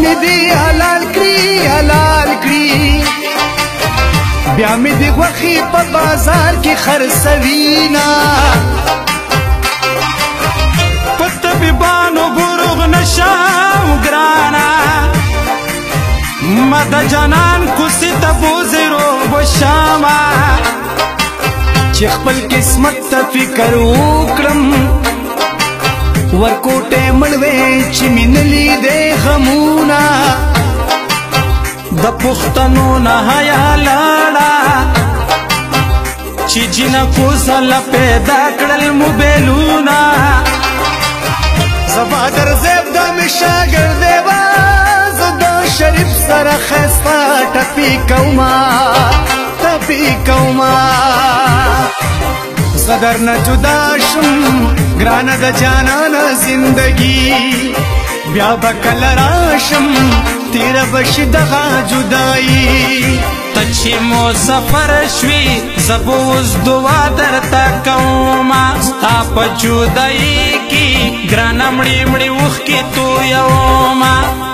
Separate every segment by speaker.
Speaker 1: می دی حلال کړی حلال کړی بیا می دی غوښې په بازار کې خرڅوینا
Speaker 2: په طبیبانو بروغ نشم ګرانا ما د جانان کوڅې ته بوځې روغ بشمه
Speaker 1: چې خپل قسمت ته فکر وکړم ورکوټې مړوې چې مینه لیدې غمونه
Speaker 2: د پښتنو نه حیا لاړه چې جنکو سره پیدا کړل موبایلونه
Speaker 1: زما ګرځېب د مې شاګردې وه زه د شریف سره ښایسته ټپي کومه ټپي کومه زه درنه جدا شم ګرانه د جانانه زندګي بیا به کله راشم تیره به شي دغه جدایي
Speaker 2: ته چې مو سفر شوي زه به اوس دعا درته کومه ستا په جدایي کې ګرانه مړې مړې اوښکې تویومه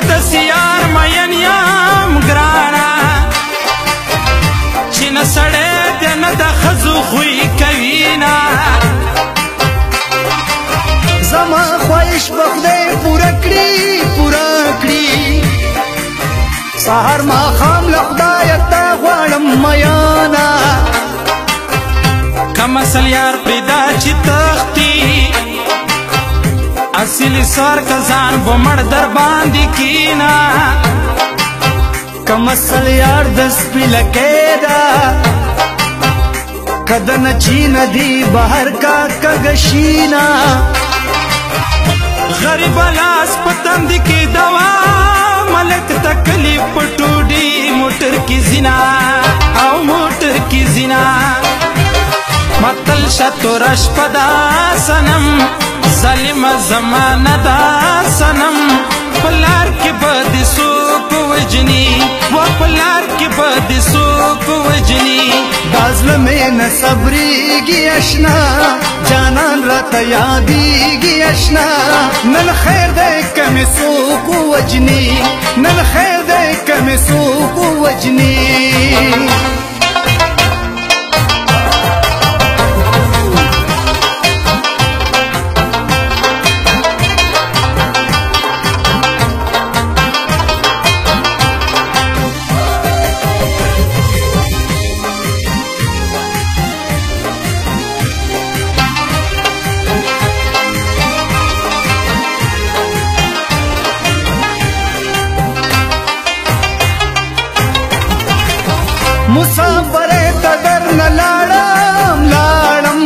Speaker 2: دسیار مین یم ګرانا چې نه سړی دی نه د ښځو خوی کوینا
Speaker 1: زما خواهش به خدای پوره کړي پوره کړي سهار ماښام له خدایه تا غواړم میانه
Speaker 2: کم اصل یار پرېږده چې تښتي اصلی سر کزان بمړ در باندې کینا
Speaker 1: کم اصل یار د سپي لکې ده کده نه چی ندی بهر کا کګشینا
Speaker 2: غریب لاس پتند کی دوا ملک تکلیف پټوډي موټر کی زنا او موټر کی زنا متل شتو رش پدا سنم ظالم زمانه دا سنم پلار کې بد سوک وجنی و پلار کې بد سوک وجنی
Speaker 1: دازلمه نه صبرېږي اشنا جانان راته یادېږي اشنا نن خیر دی کمې څوک وجني نن خیر دی کمې څوک وجني مسافر ته درنه لاړم لاړم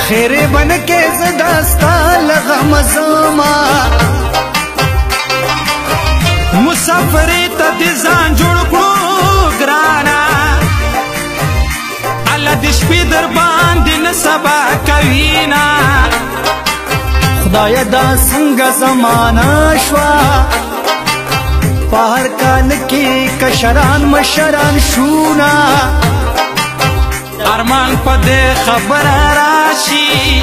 Speaker 1: خیرې بنکې زه دا ستا له غمه ځمه
Speaker 2: مسافرې ته دې ځان جوړ کړو ګرانه الله دې شپې در باندې نه سبا کوینا
Speaker 1: خدایه دا څنګه زمانه شوه په هر کال کې کشران مشران شونا
Speaker 2: ارمان په دې خبره راشي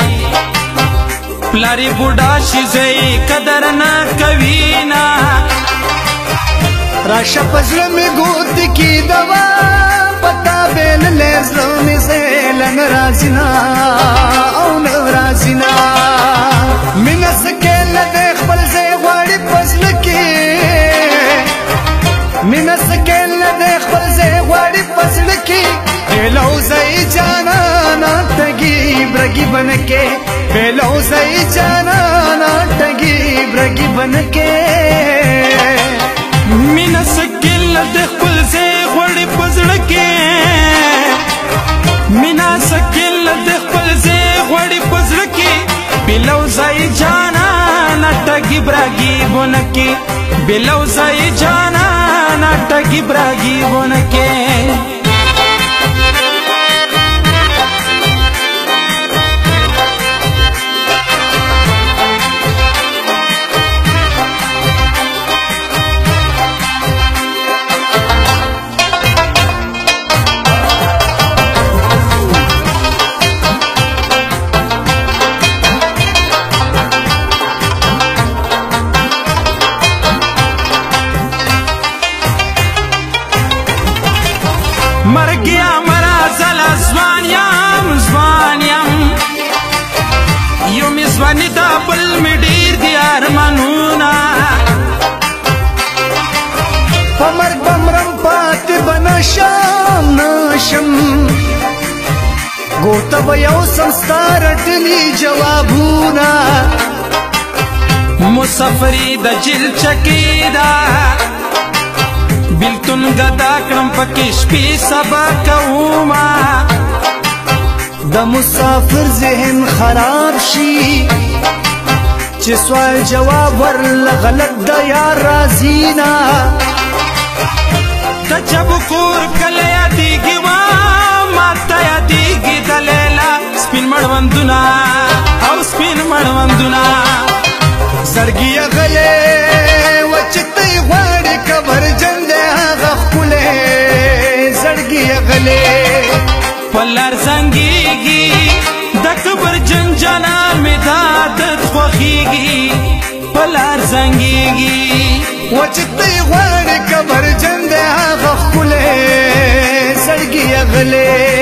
Speaker 2: پلاری بوډا شي زوی قدر نه کوینا
Speaker 1: راشه په زړه مې ګوت کې دوا پتا بېللې زړه مې زیله نه راځي نه او نه راځي نه مینه سکې له دې خپل ځای غواړي په زړه کې مینه سکې له دې خپل ځای غواړي په زړه کې بېلوزی جانانا ټګي برګي بنکې بېلوزی جانانا ټګي برګي بنکې
Speaker 2: مینه سکې له دې خپل ځای غواړي په زړه کې مینه سکې له دې خپل ځای غواړي په زړه کې بېلوزی جانانا ټګي براګي بونکي بلو زای جانا نا ټګي براګي بونکي مرګیا مرازل ځوانیم یو می ځواني دا بل می ډیر دي ارمانونه
Speaker 1: په مرګ بمرم پاتې بنشم ګوته به یو سمستا رټلي جوابونه
Speaker 2: مسافري د جیل چکی دا بیلتون گدا کړم پکې شپې سبا کوما
Speaker 1: د مسافر ذهن خراب شي چې سوال جواب ورل غلط د یار رازینا
Speaker 2: تجب کور کله یادېږي وا ماته یادېږي د لیلا سپین مړوندونه او سپین مړوندونه
Speaker 1: زړګي غلې وچتې غواړي کبر جن غلې
Speaker 2: پلار زنګيږي د کبر جنجانا می دادت خوخيږي پلار زنګيږي
Speaker 1: وچتې غواړي کبر جن ده هغه خلې زړګي غلې